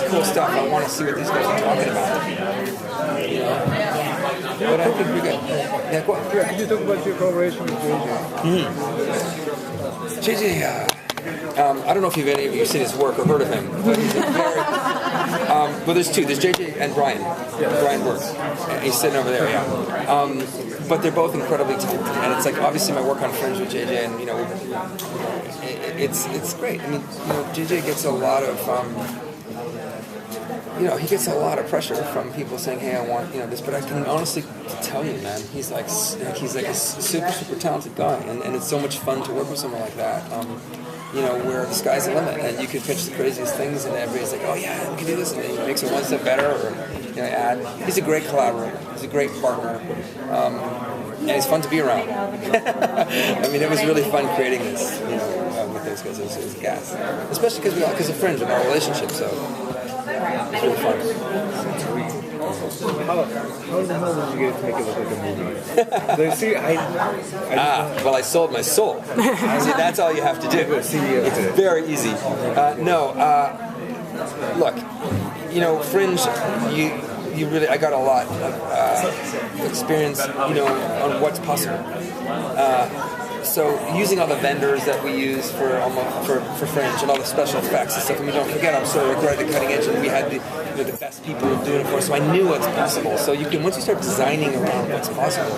cool stuff. I want to see what these guys are talking about. You know? But I think we're good. Yeah, go ahead. Yeah, could you talk about your collaboration with JJ? JJ, I don't know if any of you have seen his work or heard of him, but he's a very... well, there's two. There's JJ and Brian. Brian works. He's sitting over there, yeah. But they're both incredibly talented, and it's like obviously my work on Fringe with JJ, and it's great. I mean, JJ gets a lot of he gets a lot of pressure from people saying, "Hey, I want this," but I can honestly tell you, man, he's like a super talented guy, and it's so much fun to work with someone like that. Where the sky's the limit, and you can pitch the craziest things, and everybody's like, "Oh yeah, we can do this," and he makes it one step better, or add. He's a great collaborator. He's a great partner, and he's fun to be around. I mean, it was really fun creating this, with those guys. It was gas, especially because of Fringe and our relationship. So it's really fun. How the hell did you get to make it look like a movie? See, well, I sold my soul. See, that's all you have to do. It's very easy. Look, Fringe, you really, I got a lot of experience, on what's possible. So using all the vendors that we use for Fringe and all the special effects and stuff. I mean, don't forget, I'm sort of right at the cutting edge, and we had the best people doing it for us. So I knew what's possible. So you can, once you start designing around what's possible,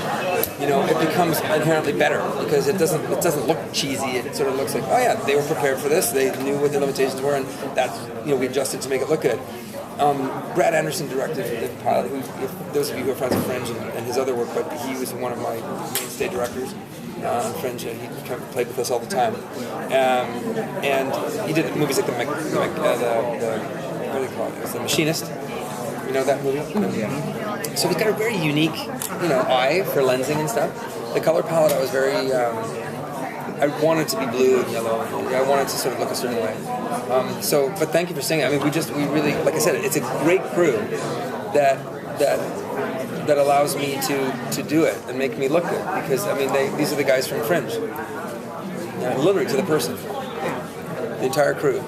it becomes inherently better because it doesn't look cheesy. It sort of looks like, oh yeah, they were prepared for this. They knew what the limitations were, and that's we adjusted to make it look good. Brad Anderson directed the pilot. If those of you who are friends of Fringe and his other work, but he was one of my mainstay directors on Fringe. He played with us all the time, and he did movies like what do they call it? It was The Machinist. You know that movie? Yeah. So he's got a very unique, eye for lensing and stuff. The color palette, I was very. I wanted to be blue and yellow. I wanted to sort of look a certain way. But thank you for saying it. I mean, we really, like I said, it's a great crew that allows me to do it and make me look good, because I mean these are the guys from Fringe, literally to the person. The entire crew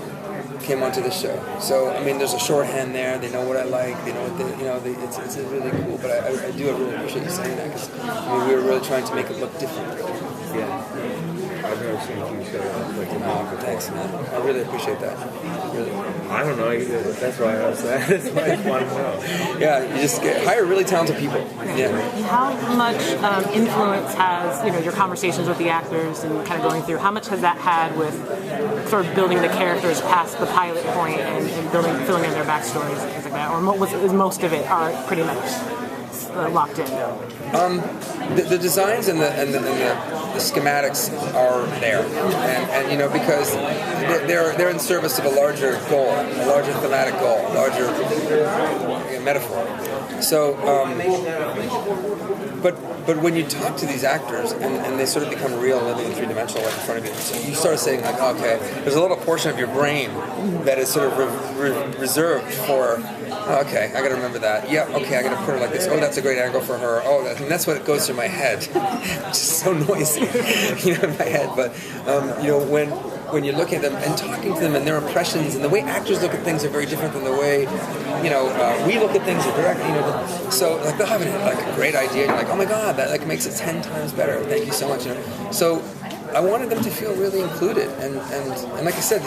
came onto this show, so I mean there's a shorthand there. They know what I like. They know what it's really cool. But I do really appreciate you saying that, because we were really trying to make it look different. Yeah. I've never seen you show like a movie. Thanks, man. I really appreciate that. Really. I don't know. That's why I was. That's why I want to know. Yeah, you just hire really talented people. Yeah. How much influence has your conversations with the actors and kind of going through? How much has that had with sort of building the characters past the pilot point and filling in their backstories and things like that? Or is most of it are pretty much locked in? The designs and the schematics are there, and because they're in service of a larger goal, a larger thematic goal, a larger metaphor. So, but when you talk to these actors and they sort of become real, living in three-dimensional right in front of you, so you start saying like, okay, there's a little portion of your brain that is sort of reserved for. Okay, I gotta remember that. Yeah, okay, I gotta put her like this. Oh, that's a great angle for her. Oh, and that's what goes through my head, which is so noisy, in my head. But when you're looking at them and talking to them and their impressions and the way actors look at things are very different than the way we look at things. So like they'll have a great idea. And you're like, oh my god, that like makes it 10 times better. Thank you so much. So I wanted them to feel really included, and like I said,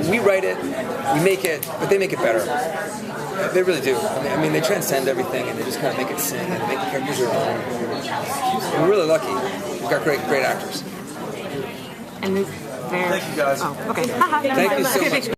we write it, we make it, but they make it better. They really do. I mean, they transcend everything, and they just kind of make it sing and make the characters their own. We're really lucky. We've got great actors. And thank you guys. Oh, okay. Thank you so much.